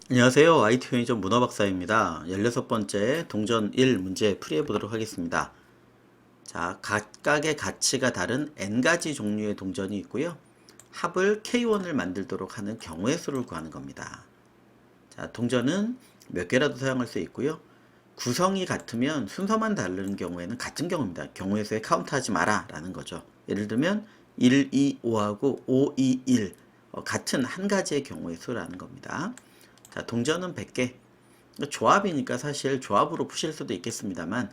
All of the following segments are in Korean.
안녕하세요. IT 편의점 문어박사입니다. 16번째 동전 1 문제 풀이해 보도록 하겠습니다. 자, 각각의 가치가 다른 n가지 종류의 동전이 있고요. 합을 K1을 만들도록 하는 경우의 수를 구하는 겁니다. 자, 동전은 몇 개라도 사용할 수 있고요. 구성이 같으면 순서만 다른 경우에는 같은 경우입니다. 경우의 수에 카운트하지 마라 라는 거죠. 예를 들면 1, 2, 5하고 5, 2, 1 같은 한 가지의 경우의 수라는 겁니다. 자, 동전은 100개. 조합이니까 사실 조합으로 푸실 수도 있겠습니다만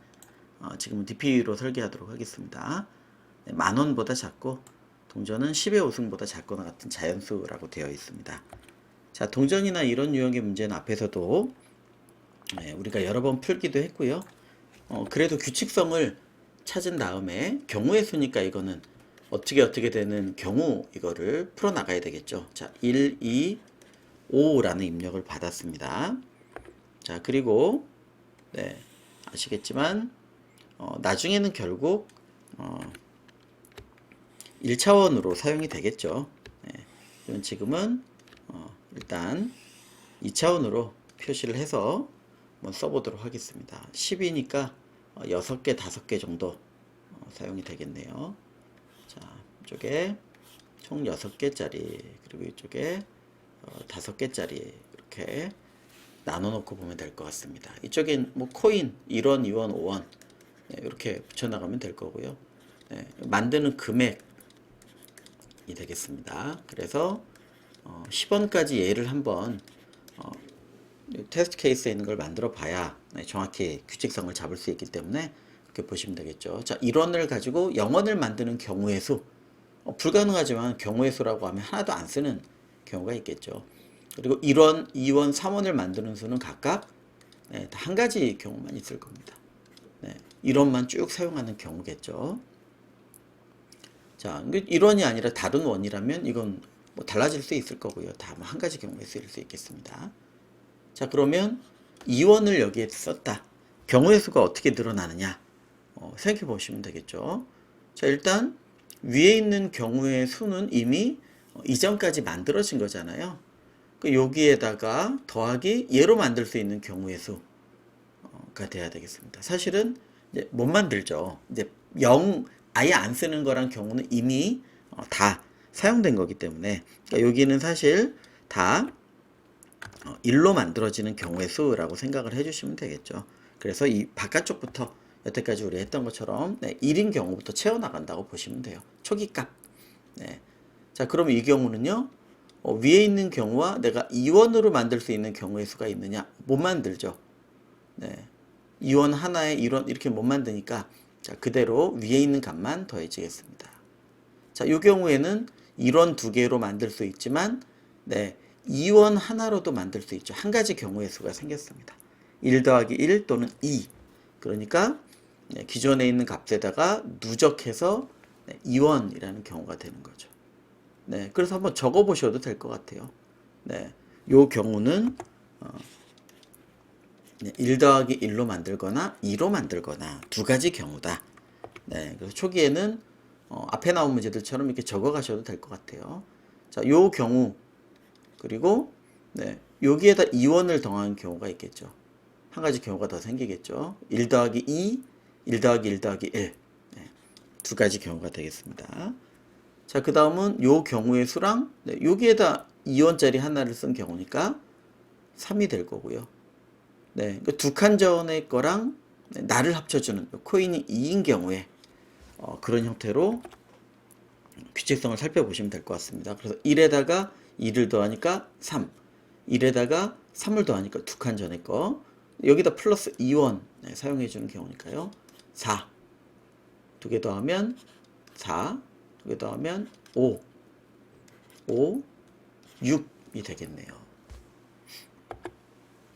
지금은 DP로 설계하도록 하겠습니다. 네, 10,000원보다 작고 동전은 10의 5승보다 작거나 같은 자연수라고 되어 있습니다. 자, 동전이나 이런 유형의 문제는 앞에서도 우리가 여러 번 풀기도 했고요. 그래도 규칙성을 찾은 다음에 경우의 수니까 이거는 어떻게 되는 경우 이거를 풀어나가야 되겠죠. 자, 1, 2, 5라는 입력을 받았습니다. 자, 그리고 네, 아시겠지만 나중에는 결국 1차원으로 사용이 되겠죠. 네, 이건 지금은 일단 2차원으로 표시를 해서 한번 써보도록 하겠습니다. 10이니까 6개, 5개 정도 사용이 되겠네요. 자, 이쪽에 총 6개짜리, 그리고 이쪽에 5개짜리 이렇게 나눠 놓고 보면 될 것 같습니다. 이쪽엔 뭐 코인 1원, 2원, 5원 네, 이렇게 붙여나가면 될 거고요. 네, 만드는 금액이 되겠습니다. 그래서 10원까지 얘를 한번 테스트 케이스에 있는 걸 만들어 봐야 정확히 규칙성을 잡을 수 있기 때문에 그렇게 보시면 되겠죠. 자, 1원을 가지고 0원을 만드는 경우의 수 불가능하지만 경우의 수라고 하면 하나도 안 쓰는 경우가 있겠죠. 그리고 1원, 2원, 3원을 만드는 수는 각각 한 가지 경우만 있을 겁니다. 1원만 쭉 사용하는 경우겠죠. 자, 1원이 아니라 다른 원이라면 이건 뭐 달라질 수 있을 거고요. 다 한 가지 경우에 쓰일 수 있겠습니다. 자, 그러면 2원을 여기에 썼다. 경우의 수가 어떻게 늘어나느냐 생각해 보시면 되겠죠. 자, 일단 위에 있는 경우의 수는 이미 이전까지 만들어진 거잖아요. 여기에다가 더하기 얘로 만들 수 있는 경우의 수가 돼야 되겠습니다. 사실은 이제 못 만들죠. 이제 0 아예 안 쓰는 거란 경우는 이미 다 사용된 거기 때문에 그러니까 여기는 사실 다 1로 만들어지는 경우의 수라고 생각을 해주시면 되겠죠. 그래서 이 바깥쪽부터 여태까지 우리 했던 것처럼 1인 경우부터 채워나간다고 보시면 돼요. 초기값. 네. 자, 그럼 이 경우는요. 위에 있는 경우와 내가 2원으로 만들 수 있는 경우의 수가 있느냐? 못 만들죠. 네. 2원 하나에 1원 이렇게 못 만드니까 자, 그대로 위에 있는 값만 더해지겠습니다. 자, 이 경우에는 1원 2개로 만들 수 있지만 2원 하나로도 만들 수 있죠. 한 가지 경우의 수가 생겼습니다. 1 더하기 1 또는 2. 그러니까 기존에 있는 값에다가 누적해서 2원이라는 경우가 되는 거죠. 네, 그래서 한번 적어 보셔도 될 것 같아요. 네, 요 경우는 1 더하기 1로 만들거나 2로 만들거나 두 가지 경우다. 네, 그래서 초기에는 앞에 나온 문제들처럼 이렇게 적어 가셔도 될 것 같아요. 자, 요 경우 그리고 여기에다 2원을 더한 경우가 있겠죠. 한 가지 경우가 더 생기겠죠. 1 더하기 2, 1 더하기 1 더하기 1. 두 가지 경우가 되겠습니다. 자, 그 다음은 요 경우의 수랑 여기에다 2원짜리 하나를 쓴 경우니까 3이 될 거고요. 네, 두 칸 전의 거랑 나를 합쳐주는 코인이 2인 경우에 그런 형태로 규칙성을 살펴보시면 될 것 같습니다. 그래서 1에다가 2를 더하니까 3, 1에다가 3을 더하니까 두 칸 전의 거, 여기다 플러스 2원 사용해주는 경우니까요. 4, 두 개 더하면 4, 두 개 더하면 5, 6이 되겠네요.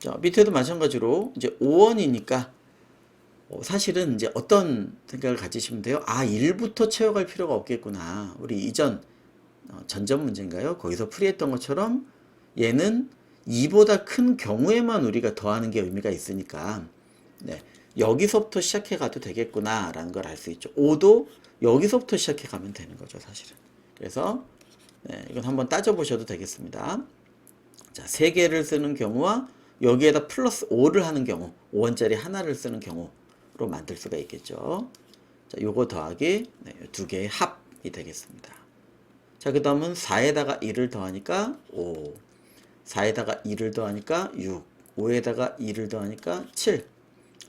자, 밑에도 마찬가지로 이제 5원이니까 사실은 이제 어떤 생각을 가지시면 돼요. 아, 1부터 채워갈 필요가 없겠구나. 우리 이전 전전 문제인가요? 거기서 풀이했던 것처럼 얘는 2보다 큰 경우에만 우리가 더하는 게 의미가 있으니까 여기서부터 시작해 가도 되겠구나 라는 걸 알 수 있죠. 5도 여기서부터 시작해 가면 되는 거죠, 사실은. 그래서 이건 한번 따져 보셔도 되겠습니다. 자, 3개를 쓰는 경우와 여기에다 플러스 5를 하는 경우, 5원짜리 하나를 쓰는 경우로 만들 수가 있겠죠. 자, 요거 더하기 2개의 합이 되겠습니다. 자, 그 다음은 4에다가 1을 더하니까 5, 4에다가 2를 더하니까 6, 5에다가 2를 더하니까 7,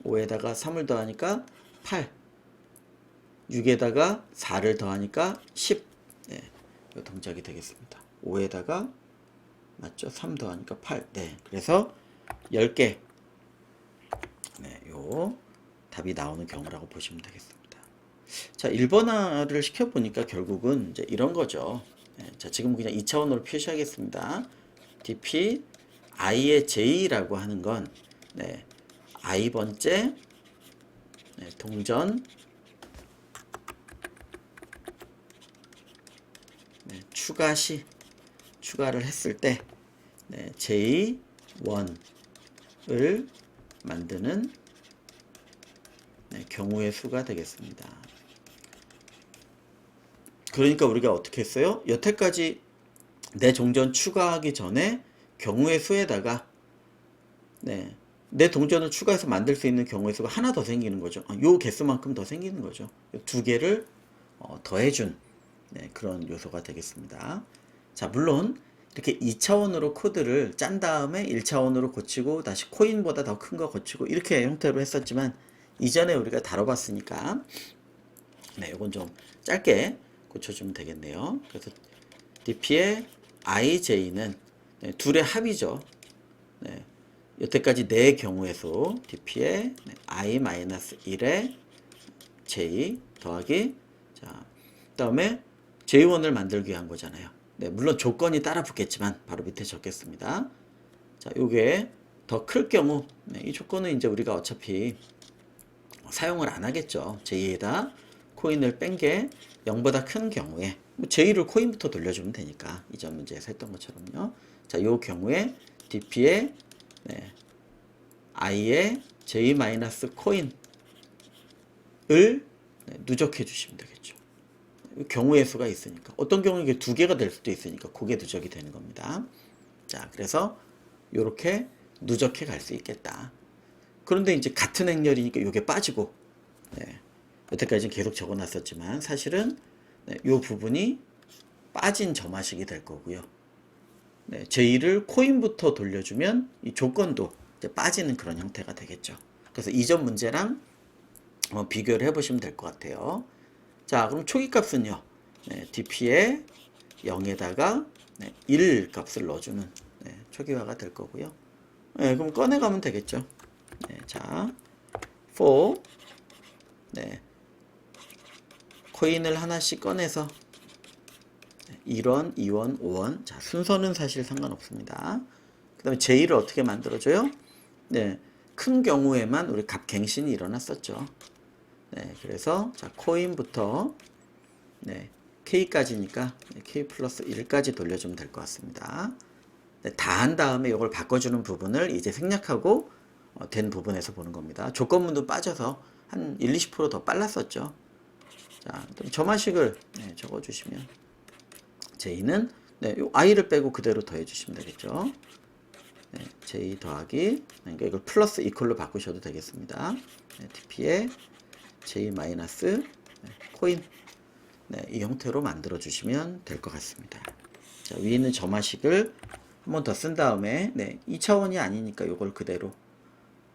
5에다가 3을 더하니까 8, 6에다가 4를 더하니까 10. 네, 이 동작이 되겠습니다. 5에다가 맞죠? 3 더하니까 8. 네, 그래서 10개. 네, 요 답이 나오는 경우라고 보시면 되겠습니다. 자, 1번화를 시켜보니까 결국은 이제 이런 거죠. 네, 자, 지금 그냥 2차원으로 표시하겠습니다. dp i의 j라고 하는 건 네, i번째 네, 동전 네, 추가 시 추가를 했을 때 네, j1을 만드는 네, 경우의 수가 되겠습니다. 그러니까 우리가 어떻게 했어요? 여태까지 내 동전 추가하기 전에 경우의 수에다가 네, 내 동전을 추가해서 만들 수 있는 경우의 수가 하나 더 생기는 거죠. 요 개수만큼 더 생기는 거죠. 2개를 더해준 네, 그런 요소가 되겠습니다. 자, 물론 이렇게 2차원으로 코드를 짠 다음에 1차원으로 고치고 다시 코인보다 더 큰 거 고치고 이렇게 형태로 했었지만 이전에 우리가 다뤄봤으니까 네, 이건 좀 짧게 고쳐주면 되겠네요. 그래서 dp의 ij는 네, 둘의 합이죠. 네, 여태까지 네 경우의 수 dp의 네, i-1의 j 더하기 자, 그다음에 j1을 만들기 위한 거잖아요. 네, 물론 조건이 따라 붙겠지만 바로 밑에 적겠습니다. 자, 요게 더 클 경우 네, 이 조건은 이제 우리가 어차피 사용을 안 하겠죠. j에다 코인을 뺀 게 0보다 큰 경우에 뭐 j를 코인부터 돌려주면 되니까 이전 문제에서 했던 것처럼요. 자, 요 경우에 dp의 네, i의 j- 코인을 네, 누적해 주시면 되겠죠. 경우의 수가 있으니까 어떤 경우에 이게 2개가 될 수도 있으니까 그게 누적이 되는 겁니다. 자, 그래서 요렇게 누적해 갈 수 있겠다. 그런데 이제 같은 행렬이니까 요게 빠지고 네, 여태까지는 계속 적어놨었지만 사실은 네, 요 부분이 빠진 점화식이 될 거고요. 네, J를 코인부터 돌려주면 이 조건도 이제 빠지는 그런 형태가 되겠죠. 그래서 이전 문제랑 비교를 해보시면 될 것 같아요. 자, 그럼 초기값은요. 네, dp의 0에다가 네, 1 값을 넣어주면 네, 초기화가 될 거고요. 네, 그럼 꺼내가면 되겠죠. 네, 자, for 네, 코인을 하나씩 꺼내서 1원, 2원, 5원. 자, 순서는 사실 상관없습니다. 그 다음에 J를 어떻게 만들어줘요? 네, 큰 경우에만 우리 값 갱신이 일어났었죠. 네, 그래서 자, 코인부터 네, K까지니까 K 플러스 1까지 돌려주면 될 것 같습니다. 네, 다 한 다음에 이걸 바꿔주는 부분을 이제 생략하고 된 부분에서 보는 겁니다. 조건문도 빠져서 한 1, 20%더 빨랐었죠. 자, 점화식을 네, 적어주시면 J는 네, 요 I를 빼고 그대로 더해주시면 되겠죠. 네, J 더하기 그러니까 이걸 플러스 이퀄로 바꾸셔도 되겠습니다. 네, dp의 J 마이너스 네, 코인 네, 이 형태로 만들어 주시면 될 것 같습니다. 자, 위에 있는 점화식을 한 번 더 쓴 다음에 네, 2차원이 아니니까 이걸 그대로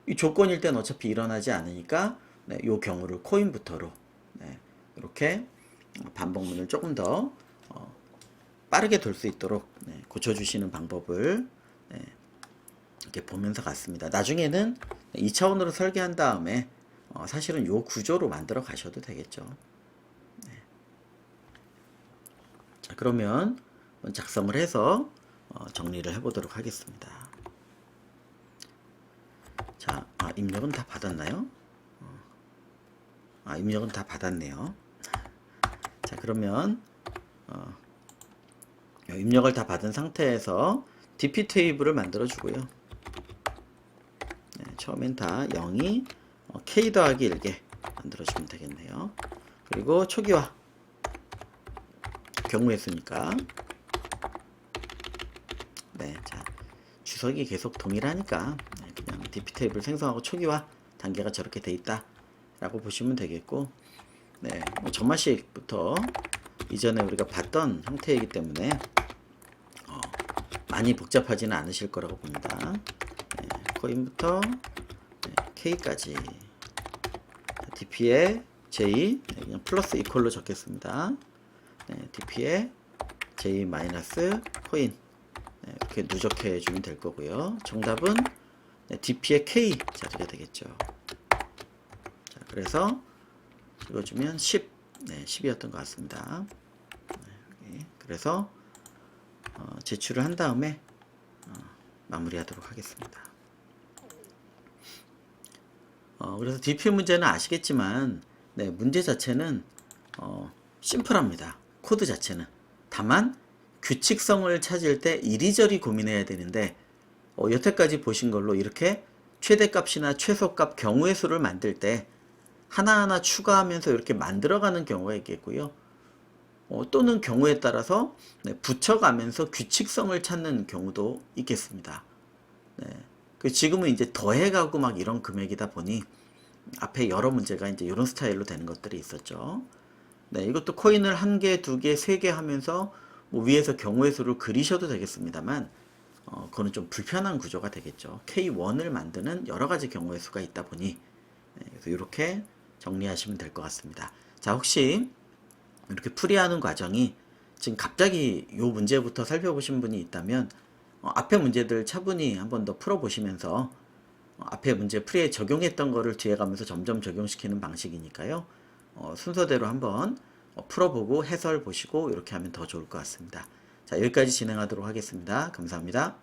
이 조건일 땐 어차피 일어나지 않으니까 네, 이 경우를 코인부터로 네, 이렇게 반복문을 조금 더 빠르게 돌 수 있도록 네, 고쳐주시는 방법을 네, 이렇게 보면서 갔습니다. 나중에는 2차원으로 설계한 다음에 사실은 요 구조로 만들어 가셔도 되겠죠. 네. 자, 그러면 작성을 해서 정리를 해보도록 하겠습니다. 자, 입력은 다 받았나요? 입력은 다 받았네요. 자, 그러면 입력을 다 받은 상태에서 dp 테이블을 만들어 주고요. 네, 처음엔 다 0이 k 더하기 1개 만들어 주면 되겠네요. 그리고 초기화 경우의 수니까 네, 자 주석이 계속 동일하니까 그냥 DP 테이블 생성하고 초기화 단계가 저렇게 돼 있다 라고 보시면 되겠고, 네, 뭐 전마식부터 이전에 우리가 봤던 형태이기 때문에 많이 복잡하지는 않으실 거라고 봅니다. 네, 코인부터 K까지 DP에 J, 그냥 플러스 이퀄로 적겠습니다. 네, DP에 J 마이너스 코인, 네, 이렇게 누적해 주면 될 거고요. 정답은 DP의 K 자리가 되겠죠. 자, 그래서 읽어주면 10, 네, 10이었던 것 같습니다. 네, 그래서 제출을 한 다음에 마무리하도록 하겠습니다. 그래서 DP 문제는 아시겠지만, 네, 문제 자체는 심플합니다. 코드 자체는. 다만 규칙성을 찾을 때 이리저리 고민해야 되는데, 여태까지 보신 걸로 이렇게 최대값이나 최소값 경우의 수를 만들 때 하나하나 추가하면서 이렇게 만들어가는 경우가 있겠고요. 또는 경우에 따라서 붙여가면서 규칙성을 찾는 경우도 있겠습니다. 네. 지금은 이제 더해가고 막 이런 금액이다 보니 앞에 여러 문제가 이제 이런 스타일로 되는 것들이 있었죠. 네, 이것도 코인을 1개, 2개, 3개 하면서 뭐 위에서 경우의 수를 그리셔도 되겠습니다만, 그거는 좀 불편한 구조가 되겠죠. K1을 만드는 여러 가지 경우의 수가 있다 보니, 네, 그래서 이렇게 정리하시면 될 것 같습니다. 자, 혹시 이렇게 풀이하는 과정이 지금 갑자기 이 문제부터 살펴보신 분이 있다면 앞에 문제들 차분히 한번 더 풀어보시면서 앞에 문제 풀이에 적용했던 거를 뒤에 가면서 점점 적용시키는 방식이니까요. 순서대로 한번 풀어보고 해설 보시고 이렇게 하면 더 좋을 것 같습니다. 자, 여기까지 진행하도록 하겠습니다. 감사합니다.